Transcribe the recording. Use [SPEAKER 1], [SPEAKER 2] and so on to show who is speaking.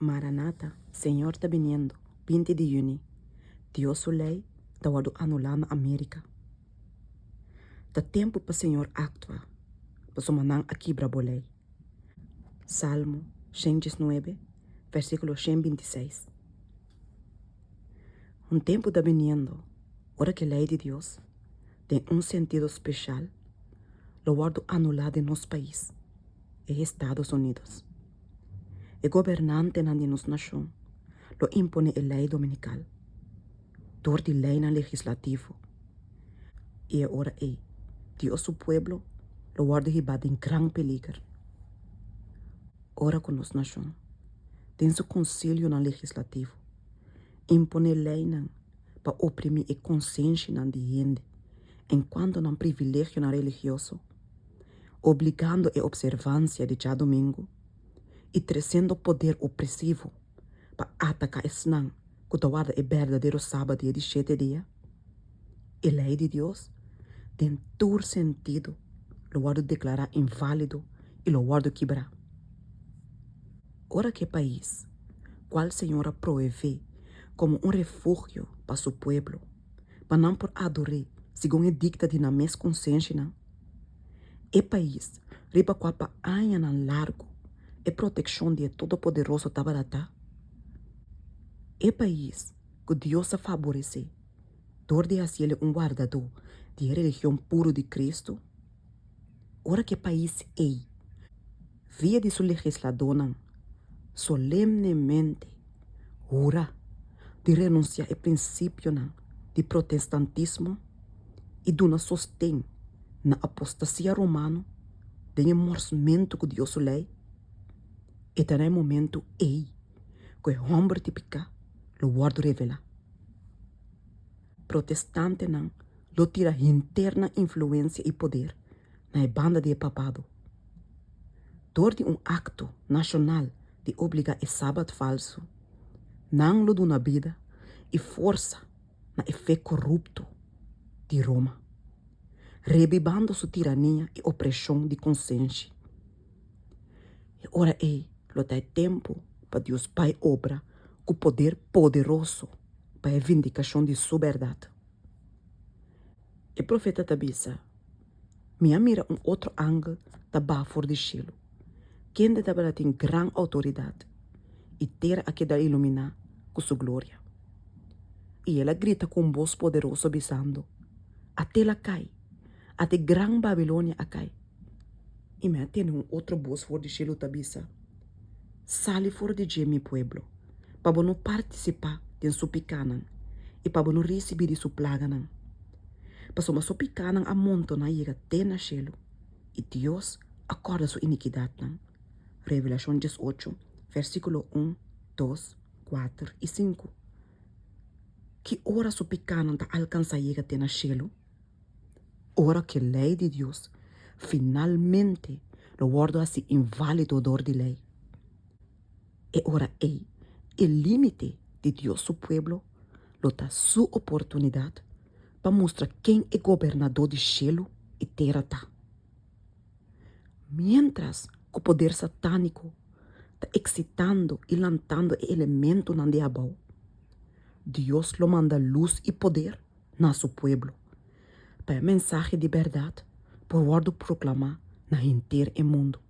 [SPEAKER 1] Maranata, Senhor está viniendo, 20 de junho. Deus sua lei está anulando a América. Está tempo para o Senhor actuar, para sua manang aqui para a lei. Salmo 119, versículo 126. Tempo está viniendo, hora que a lei de Deus tem sentido especial, lo guardo anulado em nosso país, e Estados Unidos. O governante de nossa nação lo impone a lei dominical, door de lei na legislativo. E agora Deus seu pueblo lo guarda hibado em gran peligro. Ora com nossa nação, tem seu conselho na legislativo, impone lei para oprimir a consciência de gente, enquanto não privilégio na religioso, obrigando a observância de cada domingo e trazendo poder opressivo para atacar esnan que guarda o verdadeiro sábado de 7 dias. A lei de Deus tem todo sentido, lo guardo declarar inválido e lo guardo quebrar. Ora que país, qual Senhora provee como refúgio para seu pueblo, para não por adorar, segundo a dicta de na mesma consciência, e país, riba qua pa anha nan largo, e proteção de Todo-Poderoso tabarata. E país, que Deus a favorece, dor de hacer guardador de religião puro de Cristo. Ora que país via de sua legisladora, solenemente, jura de renunciar ao princípio de protestantismo e de sostém na apostasia romana, de emorcimento que Deus lei, e também momento que o homem típica lo guardo revela. Protestante lo tira interna influência e poder na banda de papado. Door de acto nacional de obrigar o sábado falso, não lo dá vida e força na fé corrupto de Roma, revivando sua tirania e opressão de consciência. E ora lo dá tempo para Deus Pai obra com poder poderoso para a vindicação de sua verdade. O profeta Tabisa me mira outro ângulo da bafo de cielo, que ainda tem grande autoridade e terá a que dar iluminar com sua glória. E ela grita com voz poderosa, avisando: até lá cai, até gran Babilônia a cai. E me tem outro voz fora de cielo tabisa: sale fora de mi pueblo, para não participar de sua picana e para não receber de sua plaga. Para sua picana a monto na chega até na cielo, e Deus acorda sua iniquidade. Revelação 18, versículo 1, 2, 4 e 5. Que hora sua picana está alcançar chega até na cielo? Hora que a lei de Deus finalmente lo guarda assim inválido dor de lei. E ora o limite de Deus seu pueblo lo dá sua oportunidade para mostrar quem é governador de cielo e terra tá. Mientras o poder satânico está excitando e lançando elemento na diabo, Deus lo manda luz e poder na seu pueblo, para a mensagem de verdade por guardo proclamar na inteiro mundo.